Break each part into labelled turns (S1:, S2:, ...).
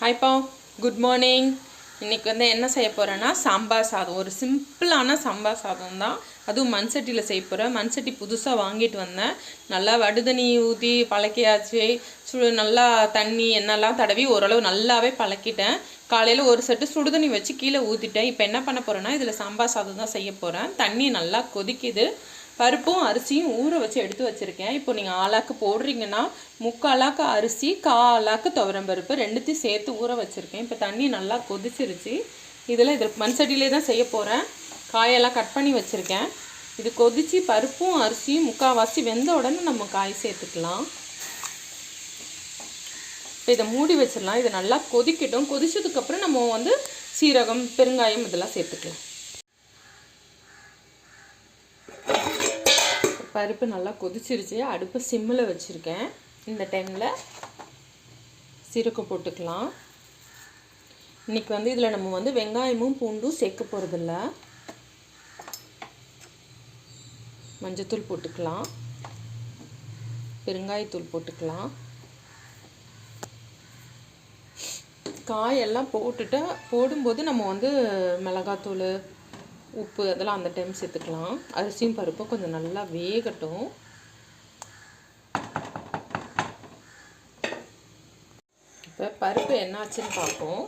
S1: ஹாய்ப்பா, good morning. இன்றைக்கி என்ன செய்ய போகிறேன்னா சாம்பார் சாதம். ஒரு சிம்பிளான சாம்பார் சாதம் தான், அதுவும் மண் சட்டியில் செய்ய போகிறேன். மண் சட்டி புதுசாக வாங்கிட்டு வந்தேன். நல்லா வடுதண்ணி ஊற்றி பழக்கியாச்சு. நல்லா தண்ணி எண்ணெய்லாம் தடவி ஓரளவு நல்லாவே பழக்கிட்டேன். காலையில் ஒரு செட்டு சுடுதண்ணி வச்சு கீழே ஊற்றிட்டேன். இப்போ என்ன பண்ண போகிறேன்னா இதில் சாம்பார் சாதம் தான் செய்ய போகிறேன். தண்ணி நல்லா கொதிக்குது. பருப்பும் அரிசியும் ஊற வச்சு எடுத்து வச்சுருக்கேன். இப்போ நீங்கள் ஆளாக்கு போடுறீங்கன்னா 3/4 ஆளாக்கு அரிசி, 1/4 ஆளாக்கு துவரம் பருப்பு ரெண்டுத்தையும் சேர்த்து ஊற வச்சுருக்கேன். இப்போ தண்ணி நல்லா கொதிச்சிருச்சு. இதில் மண் சட்டியிலே தான் செய்ய போகிறேன். காயெல்லாம் கட் பண்ணி வச்சுருக்கேன். இது கொதித்து பருப்பும் அரிசியும் 3/4 வெந்த உடனே நம்ம காய் சேர்த்துக்கலாம். இப்போ இதை மூடி வச்சிடலாம். இதை நல்லா கொதிக்கட்டும். கொதிச்சதுக்கப்புறம் நம்ம சீரகம், பெருங்காயம் இதெல்லாம் சேர்த்துக்கலாம். பருப்பு நல்லா கொதிச்சிருச்சு. அடுப்பு சிம்மில் வச்சுருக்கேன். இந்த டைமில் சீரகம் போட்டுக்கலாம். இன்றைக்கி இதில் நம்ம வெங்காயமும் பூண்டும் சேர்க்க போகிறதில்ல. மஞ்சத்தூள் போட்டுக்கலாம், பெருங்காயத்தூள் போட்டுக்கலாம். காயெல்லாம் போடும்போது நம்ம மிளகாத்தூள், உப்பு அதெல்லாம் அந்த டைம் சேர்த்துக்கலாம். அரிசியும் பருப்பும் கொஞ்சம் நல்லா வேகட்டும். இப்போ பருப்பு என்னாச்சுன்னு பார்ப்போம்.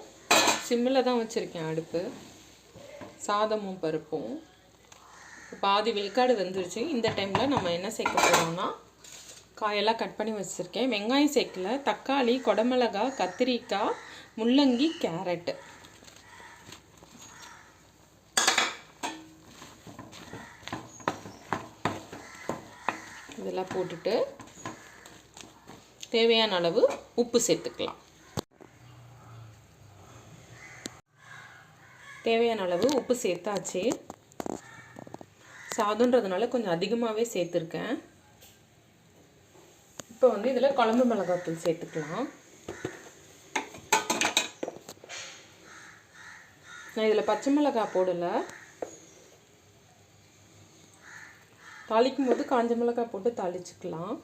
S1: சிம்மில் தான் வச்சுருக்கேன் அடுப்பு. சாதமும் பருப்பும் பாதி விழுக்காடு வந்துருச்சு. இந்த டைமில் நம்ம என்ன சேர்க்க போகிறோம்னா காயெல்லாம் கட் பண்ணி வச்சுருக்கேன். வெங்காயம் சேர்க்கல. தக்காளி, குடமிளகாய், கத்திரிக்காய், முள்ளங்கி, கேரட்டு இதெல்லாம் போட்டுட்டு தேவையான அளவு உப்பு சேர்த்துக்கலாம். தேவையான அளவு உப்பு சேர்த்தாச்சு. சாதம்ன்றதுனால கொஞ்சம் அதிகமாகவே சேர்த்துருக்கேன். இப்போ இதில் குழம்பு மிளகாத்தூள் சேர்த்துக்கலாம். நான் இதில் பச்சை மிளகாய் போடலை. தாளிக்கும் போது காஞ்ச மிளகாய் போட்டு தாளிச்சுக்கலாம்.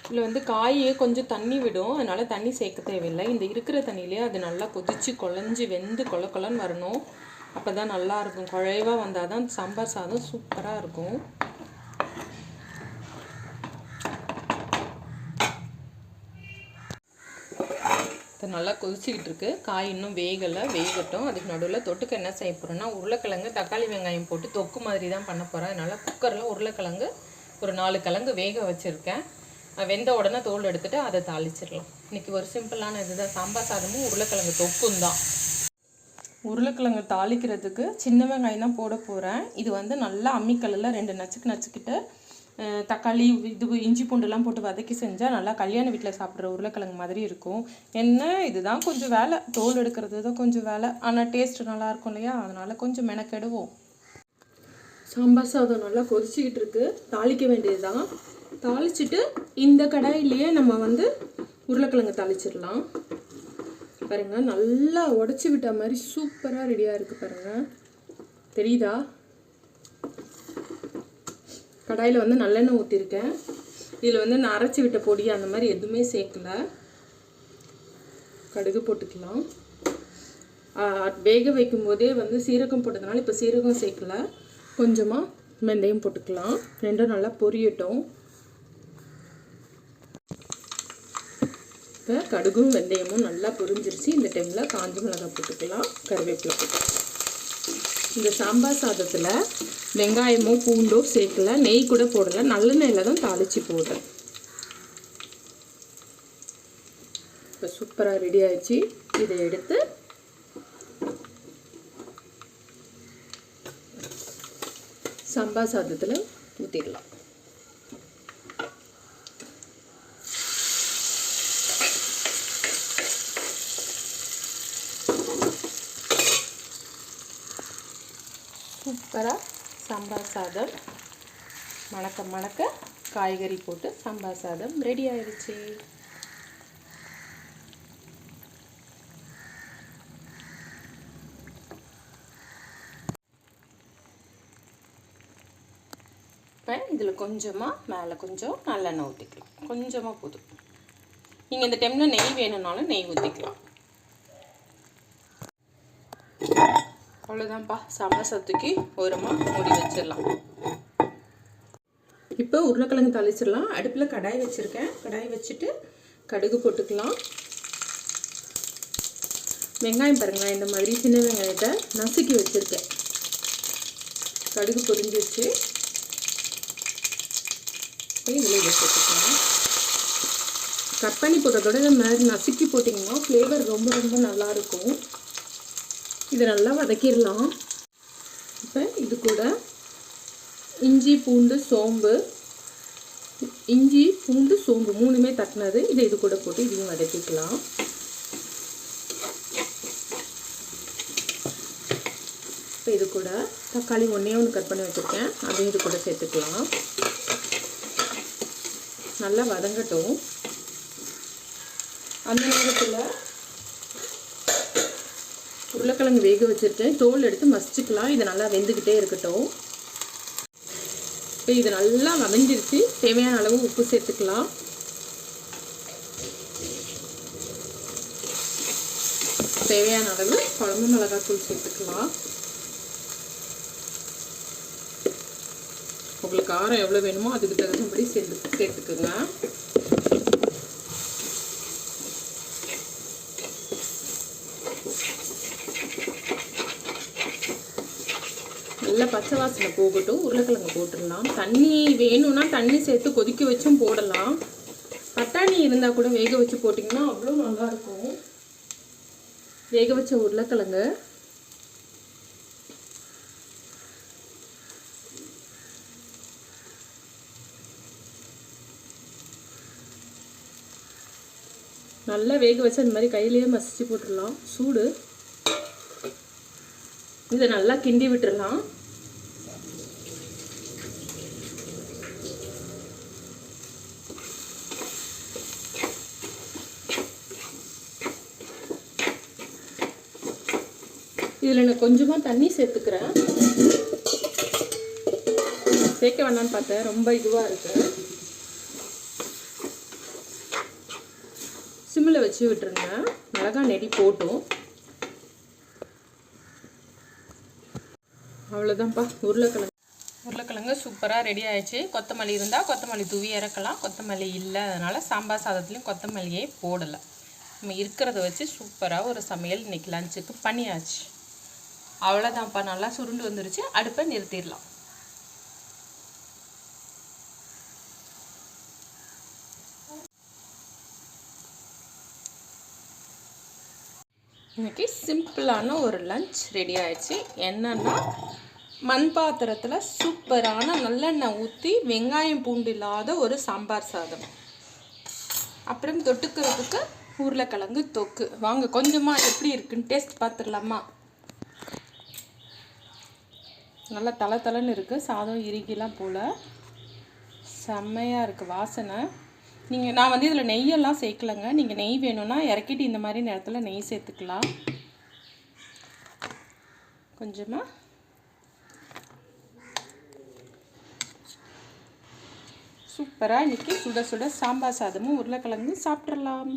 S1: இதில் காய் கொஞ்சம் தண்ணி விடும். அதனால் தண்ணி சேர்க்க தேவையில்லை. இந்த இருக்கிற தண்ணியிலே அது நல்லா கொதித்து குழஞ்சி வெந்து கொலன்னு வரணும். அப்போ தான் நல்லாயிருக்கும். குழைவாக வந்தால் தான் சாம்பார் சாதம் சூப்பராக இருக்கும். நல்லா கொதிச்சிக்கிட்டு இருக்கு. காய் இன்னும் வேகட்டும். அதுக்கு நடுவில் தொட்டுக்க என்ன செய்ய போகிறேன்னா உருளைக்கிழங்கு, தக்காளி, வெங்காயம் போட்டு தொக்கு மாதிரி தான் பண்ண போகிறேன். அதனால் குக்கரில் உருளைக்கிழங்கு ஒரு 4 கிழங்கு வேக வச்சுருக்கேன். வெந்த உடனே தோல் எடுத்துகிட்டு அதை தாளிச்சிடலாம். இன்றைக்கி ஒரு சிம்பிளான இதுதான். சாம்பார் சாதமும் உருளைக்கிழங்கு தொக்கும் தான். உருளைக்கிழங்கு தாளிக்கிறதுக்கு சின்ன வெங்காயம் தான் போட போகிறேன். இது நல்லா அம்மிக்கல்லில் 2 நச்சுக்கிட்டு தக்காளி, இஞ்சி பூண்டுலாம் போட்டு வதக்கி செஞ்சால் நல்லா கல்யாண வீட்டில் சாப்பிட்ற உருளைக்கிழங்கு மாதிரி இருக்கும். இதுதான் கொஞ்சம் வேலை, தோல் எடுக்கிறது தான் கொஞ்சம் வேலை. ஆனால் டேஸ்ட்டு நல்லாயிருக்கும் இல்லையா? அதனால் கொஞ்சம் மெனக்கெடுவோம். சாம்பார் சாதம் நல்லா கொதிச்சிக்கிட்டு இருக்குது. தாளிக்க வேண்டியது தான். தாளிச்சிட்டு இந்த கடாயிலேயே நம்ம உருளைக்கிழங்கு தாளிச்சிடலாம். பாருங்கள், நல்லா உடச்சி விட்ட மாதிரி சூப்பராக ரெடியாக இருக்குது. பாருங்கள், தெரியுதா? கடாயில் நல்லெண்ணெய் ஊற்றிருக்கேன். இதில் நான் அரைச்சி விட்ட பொடி அந்த மாதிரி எதுவுமே சேர்க்கல. கடுகு போட்டுக்கலாம். வேக வைக்கும் போதே சீரகம் போட்டதுனால இப்போ சீரகம் சேர்க்கல. கொஞ்சமாக வெந்தயம் போட்டுக்கலாம். ரெண்டும் நல்லா பொரியட்டும். இப்போ கடுகும் வெந்தயமும் நல்லா பொரிஞ்சிருச்சு. இந்த டைமில் காஞ்ச மிளகாய் போட்டுக்கலாம், கருவேப்பிலை போட்டுக்கலாம். இந்த சாம்பார் சாதத்தில் வெங்காயமோ பூண்டோ சேர்க்கல, நெய் கூட போடலை, நல்லெண்ணெயில் தான் தாளித்து போடுறேன். இப்போ சூப்பராக ரெடி ஆயிடுச்சு. இதை எடுத்து சாம்பார் சாதத்தில் ஊற்றிடலாம். சூப்பராக சாம்பார் சாதம் மணக்க காய்கறி போட்டு சாம்பார் சாதம் ரெடி ஆயிடுச்சு. இப்போ இதில் கொஞ்சமாக மேலே கொஞ்சம் நல்லெண்ணெய் ஊற்றிக்கலாம். கொஞ்சமாக போதும். நீங்கள் இந்த டைமில் நெய் வேணும்னாலும் நெய் ஊற்றிக்கலாம். அவ்வளோதான்ப்பா. சாம்பார் சாதத்துக்கு ஓரமாக மூடி வச்சிடலாம். இப்போ உருளைக்கிழங்கு தாளிச்சிடலாம். அடுப்பில் கடாய் வச்சுருக்கேன். கடாய் வச்சுட்டு கடுகு போட்டுக்கலாம். வெங்காயம் பாருங்களேன், இந்த மாதிரி சின்ன வெங்காயத்தை நசுக்கி வச்சுருக்கேன். கடுகு பொரிஞ்சிச்சு. இதில் இதை போட்டுக்கலாம். கட் பண்ணி போட்டதோட இந்த மாதிரி நசுக்கி போட்டிங்கன்னா ஃப்ளேவர் ரொம்ப ரொம்ப நல்லாயிருக்கும். இதை நல்லா வதக்கிடலாம். இப்போ இது கூட இஞ்சி பூண்டு சோம்பு மூணுமே தட்டினது இதை இது கூட போட்டு இதையும் வதக்கிக்கலாம். இப்போ இது கூட தக்காளி ஒன்று கட் பண்ணி வச்சுருக்கேன், அதையும் இது கூட சேர்த்துக்கலாம். நல்லா வதங்கட்டும். அந்த நேரத்தில் உருளைக்கிழங்கு வேக வச்சுருக்கேன், தோல் எடுத்து மசிச்சுக்கலாம். இது நல்லா வெந்துக்கிட்டே இருக்கட்டும். இப்போ இது நல்லா வதங்கிருச்சு. தேவையான அளவு உப்பு சேர்த்துக்கலாம். தேவையான அளவு குழம்பு மிளகாய்த்தூள் சேர்த்துக்கலாம். உங்களுக்கு காரம் எவ்வளோ வேணுமோ அதுக்கு தகுந்தபடி சேர்த்துக்குங்க. நல்லா பச்சை வாசனை போகட்டும். உருளைக்கிழங்கு போட்டுடலாம். தண்ணி வேணும்னா தண்ணி சேர்த்து கொதிக்க வச்சும் போடலாம். பட்டாணி இருந்தால் கூட வேக வச்சு போட்டிங்கன்னா அவ்வளோ நல்லாயிருக்கும். வேக வச்ச உருளைக்கிழங்கு நல்லா வேக வச்சு அந்த மாதிரி கையிலேயே மசிச்சு போட்டுடலாம். சூடு. இதை நல்லா கிண்டி விட்டுடலாம். இதில் நான் கொஞ்சமாக தண்ணி சேர்த்துக்கிறேன். சேர்க்க வேணான்னு பார்த்தேன், ரொம்ப இதுவாக இருக்குது. சிம்மில் வச்சு விட்டுருங்க. மிளகாய் நெடி போட்டும். அவ்வளோதான்ப்பா. உருளைக்கிழங்கு சூப்பராக ரெடி ஆயிடுச்சு. கொத்தமல்லி இருந்தால் கொத்தமல்லி தூவி இறக்கலாம். கொத்தமல்லி இல்லை, அதனால் சாம்பார் சாதத்துலேயும் கொத்தமல்லியே போடலை. நம்ம இருக்கிறத வச்சு சூப்பராக ஒரு சமையல் இன்றைக்கி லஞ்சுக்கு பண்ணியாச்சு. அவ்வளோதான்ப்பா. நல்லா சுருண்டு வந்துருச்சு. அடுப்பை நிறுத்திடலாம். இன்றைக்கி சிம்பிளான ஒரு லஞ்ச் ரெடி ஆயிடுச்சு. என்னென்னா மண் பாத்திரத்தில் சூப்பரான நல்லெண்ணெய் ஊற்றி வெங்காயம் பூண்டு இல்லாத ஒரு சாம்பார் சாதம், அப்புறம் தொட்டுக்கிறதுக்கு உருளைக்கிழங்கு தொக்கு. வாங்க கொஞ்சமாக எப்படி இருக்குன்னு டேஸ்ட் பார்த்துடலாமா? நல்லா தலை இருக்குது. சாதம் இறுக்கிலாம் போல் செம்மையாக இருக்குது வாசனை. நான் வந்து இதில் நெய்யெல்லாம் சேர்க்கலைங்க. நீங்கள் நெய் வேணும்னா இறக்கிட்டு இந்த மாதிரி நேரத்தில் நெய் சேர்த்துக்கலாம். கொஞ்சமாக சூப்பராக இன்றைக்கி சுட சுட சாம்பார் சாதமும் உருளைக்கிழங்கும் சாப்பிட்றலாம்.